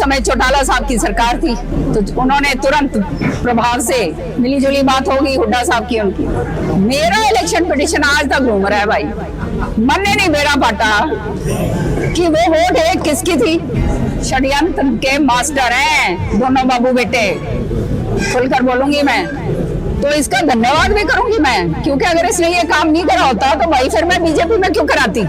समय चौटाला साहब की सरकार थी तो उन्होंने तुरंत प्रभाव से मिलीजुली बात होगी हुड्डा साहब की उनकी। मेरा इलेक्शन पिटीशन आज तक घूम रहा है भाई, मन ने नहीं मेरा बांटा कि वो वोट है किसकी थी। षड्यंत्र के मास्टर हैं दोनों बाबू बेटे, खुलकर बोलूंगी मैं तो इसका धन्यवाद भी करूंगी मैं, क्योंकि अगर इसने ये काम नहीं करा होता तो भाई फिर मैं बीजेपी में क्यों कराती।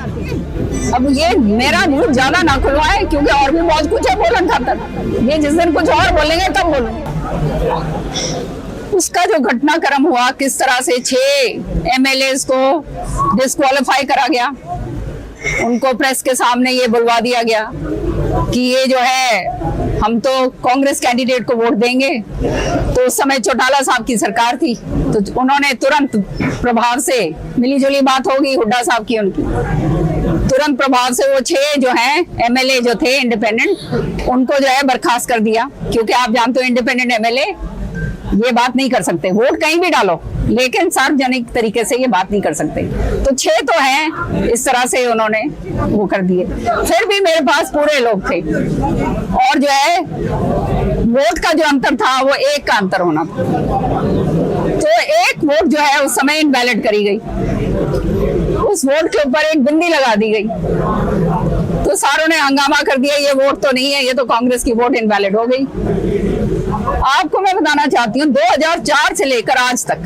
अब ये मेरा मुंह ज्यादा ना खुलवाए क्योंकि और भी बहुत कुछ है बोलन खातर। ये जिस दिन कुछ और बोलेंगे तब बोलूंगी। उसका जो घटनाक्रम हुआ, किस तरह से 6 MLAs को डिस्क्वालीफाई करा गया, उनको प्रेस के सामने ये बुलवा दिया गया कि ये जो है हम तो कांग्रेस कैंडिडेट को वोट देंगे। तो उस समय चौटाला साहब की सरकार थी तो उन्होंने तुरंत प्रभाव से मिलीजुली बात होगी हुड्डा साहब की उनकी, तुरंत प्रभाव से वो 6 जो हैं MLA जो थे इंडिपेंडेंट, उनको जो है बर्खास्त कर दिया। क्योंकि आप जानते हो इंडिपेंडेंट MLA ये बात नहीं कर सकते, वोट कहीं भी डालो लेकिन सार्वजनिक तरीके से ये बात नहीं कर सकते। तो 6 तो हैं, इस तरह से उन्होंने वो कर दिए। फिर भी मेरे पास पूरे लोग थे और जो है वोट का जो अंतर था वो 1 का अंतर होना था। तो 1 वोट जो है उस समय इनवैलिड करी गई, उस वोट के ऊपर एक बिंदी लगा दी गई। तो सारों ने हंगामा कर दिया ये वोट तो नहीं है, ये तो कांग्रेस की वोट इनवैलिड हो गई। आपको मैं बताना चाहती हूँ 2004 से लेकर आज तक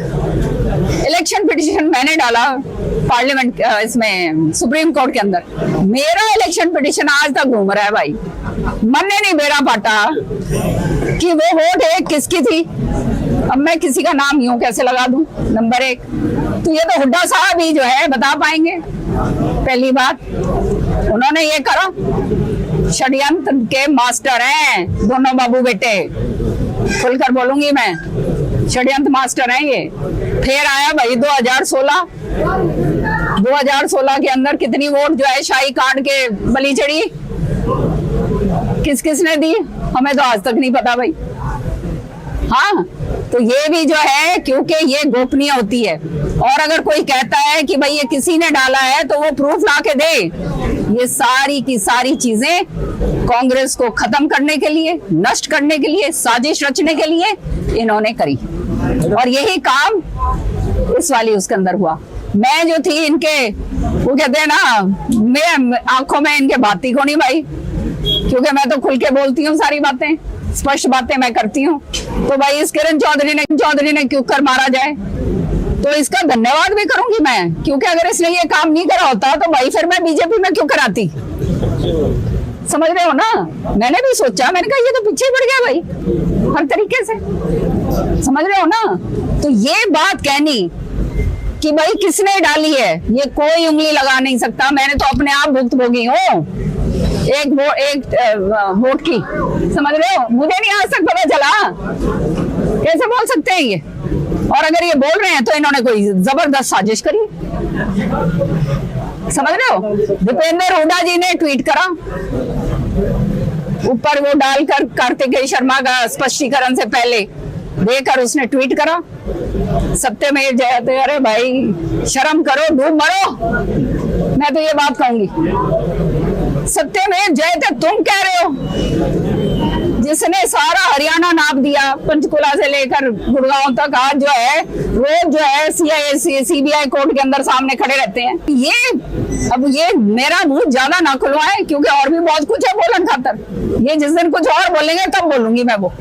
इलेक्शन पिटीशन मैंने डाला पार्लियामेंट इसमें सुप्रीम कोर्ट के अंदर, मेरा इलेक्शन पिटीशन आज तक घूम रहा है भाई, मन ने नहीं मेरा बांटा कि वो वोट है किसकी थी। अब मैं किसी का नाम यूं कैसे लगा दूं, नंबर 1 तो ये तो हुड्डा साहब ही जो है बता पाएंगे। पहली बात उन्होंने ये करा, षड्यंत्र के मास्टर हैं दोनों बाबू बेटे, खुलकर बोलूंगी मैं, षड्यंत्र मास्टर हैं ये। फिर आया भाई 2016 के अंदर कितनी वोट जो है शाही कांड के बलि चढ़ी, किस किसने दी हमें तो आज तक नहीं पता भाई। हाँ तो ये भी जो है क्योंकि ये गोपनीय होती है और अगर कोई कहता है कि भाई ये किसी ने डाला है तो वो प्रूफ ला के दे। ये सारी की सारी चीजें कांग्रेस को खत्म करने के लिए, नष्ट करने के लिए, साजिश रचने के लिए इन्होंने करी और यही काम इस वाली उसके अंदर हुआ। मैं जो थी इनके वो कहते हैं ना, मैं आंखों में इनके बाती को नहीं भाई, क्योंकि मैं तो खुल के बोलती हूँ, सारी बातें स्पष्ट बातें मैं करती हूँ। तो भाई इस किरण चौधरी ने क्यों कर मारा जाए तो इसका धन्यवाद भी करूंगी मैं, क्योंकि अगर इसने ये काम नहीं करा होता तो भाई फिर मैं बीजेपी में क्यों कराती। समझ रहे हो ना, मैंने भी सोचा, मैंने कहा ये तो पीछे पड़ गया भाई हर तरीके से, समझ रहे हो ना। तो ये बात कहनी कि भाई किसने डाली है ये कोई उंगली लगा नहीं सकता। मैंने तो अपने आप भुक्तभोगी हूँ एक वोट की, समझ रहे हो। मुझे नहीं आज तक पता चला, कैसे बोल सकते हैं ये। और अगर ये बोल रहे हैं तो इन्होंने कोई जबरदस्त साजिश करी, समझ रहे हो। दीपेंद्र हुड्डा जी ने ट्वीट करा, ऊपर वो डालकर कार्तिकेय शर्मा का स्पष्टीकरण से पहले देकर उसने ट्वीट करा, सत्यमेव जयते। अरे भाई शर्म करो, डूब मरो। मैं तो ये बात कहूंगी, सत्यमेव जयते तुम कह रहे हो, जिसने सारा हरियाणा नाप दिया, पंचकुला से लेकर गुड़गांव तक। आज जो है रोज जो है CBI कोर्ट के अंदर सामने खड़े रहते हैं। अब ये मेरा मुंह ज्यादा ना खुलवाए क्योंकि और भी बहुत कुछ है बोलन खातर। ये जिस दिन कुछ और बोलेंगे तब बोलूंगी मैं वो।